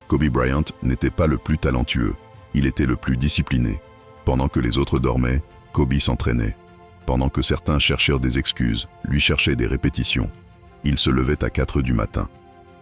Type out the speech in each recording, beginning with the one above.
Kobe Bryant n'était pas le plus talentueux, il était le plus discipliné. Pendant que les autres dormaient, Kobe s'entraînait. Pendant que certains cherchèrent des excuses, lui cherchait des répétitions. Il se levait à 4 du matin.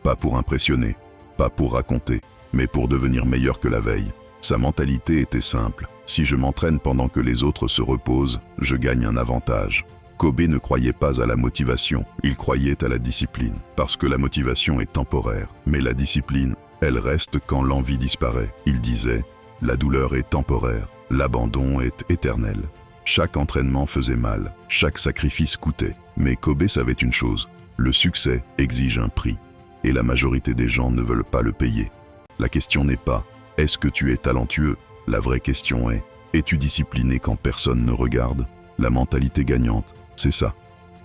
Pas pour impressionner, pas pour raconter, mais pour devenir meilleur que la veille. Sa mentalité était simple. Si je m'entraîne pendant que les autres se reposent, je gagne un avantage. Kobe ne croyait pas à la motivation, il croyait à la discipline. Parce que la motivation est temporaire, mais la discipline, elle reste quand l'envie disparaît. Il disait, la douleur est temporaire, l'abandon est éternel. Chaque entraînement faisait mal, chaque sacrifice coûtait. Mais Kobe savait une chose, le succès exige un prix. Et la majorité des gens ne veulent pas le payer. La question n'est pas, est-ce que tu es talentueux? La vraie question est, es-tu discipliné quand personne ne regarde? La mentalité gagnante, c'est ça.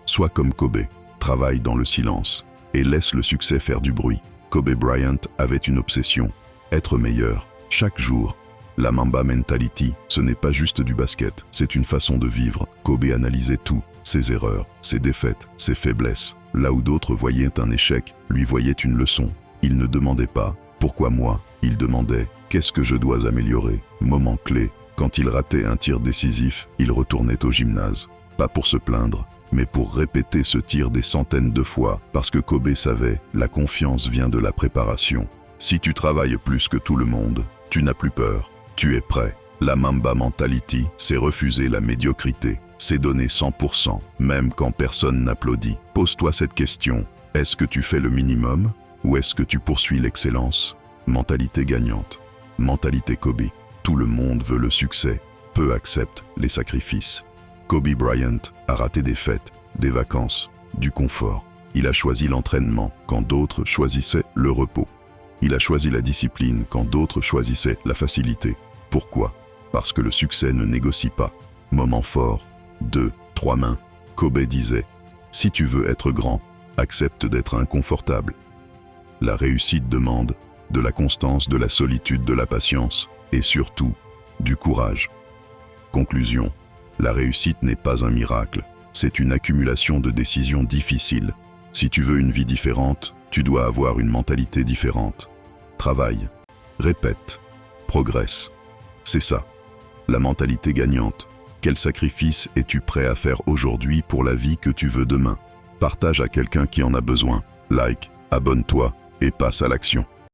Sois comme Kobe, travaille dans le silence et laisse le succès faire du bruit. Kobe Bryant avait une obsession, être meilleur, chaque jour. La Mamba Mentality, ce n'est pas juste du basket, c'est une façon de vivre. Kobe analysait tout, ses erreurs, ses défaites, ses faiblesses. Là où d'autres voyaient un échec, lui voyaient une leçon. Il ne demandait pas « Pourquoi moi ?» Il demandait « Qu'est-ce que je dois améliorer ?» Moment clé, quand il ratait un tir décisif, il retournait au gymnase. Pas pour se plaindre, mais pour répéter ce tir des centaines de fois, parce que Kobe savait, la confiance vient de la préparation. Si tu travailles plus que tout le monde, tu n'as plus peur, tu es prêt. La Mamba Mentality, c'est refuser la médiocrité, c'est donner 100%, même quand personne n'applaudit. Pose-toi cette question, est-ce que tu fais le minimum, ou est-ce que tu poursuis l'excellence? Mentalité gagnante, mentalité Kobe. Tout le monde veut le succès, peu acceptent les sacrifices. Kobe Bryant a raté des fêtes, des vacances, du confort. Il a choisi l'entraînement quand d'autres choisissaient le repos. Il a choisi la discipline quand d'autres choisissaient la facilité. Pourquoi? Parce que le succès ne négocie pas. Moment fort, 2, 3 mains. Kobe disait, si tu veux être grand, accepte d'être inconfortable. La réussite demande de la constance, de la solitude, de la patience et surtout du courage. Conclusion, la réussite n'est pas un miracle, c'est une accumulation de décisions difficiles. Si tu veux une vie différente, tu dois avoir une mentalité différente. Travaille, répète, progresse. C'est ça, la mentalité gagnante. Quel sacrifice es-tu prêt à faire aujourd'hui pour la vie que tu veux demain? Partage à quelqu'un qui en a besoin, like, abonne-toi et passe à l'action.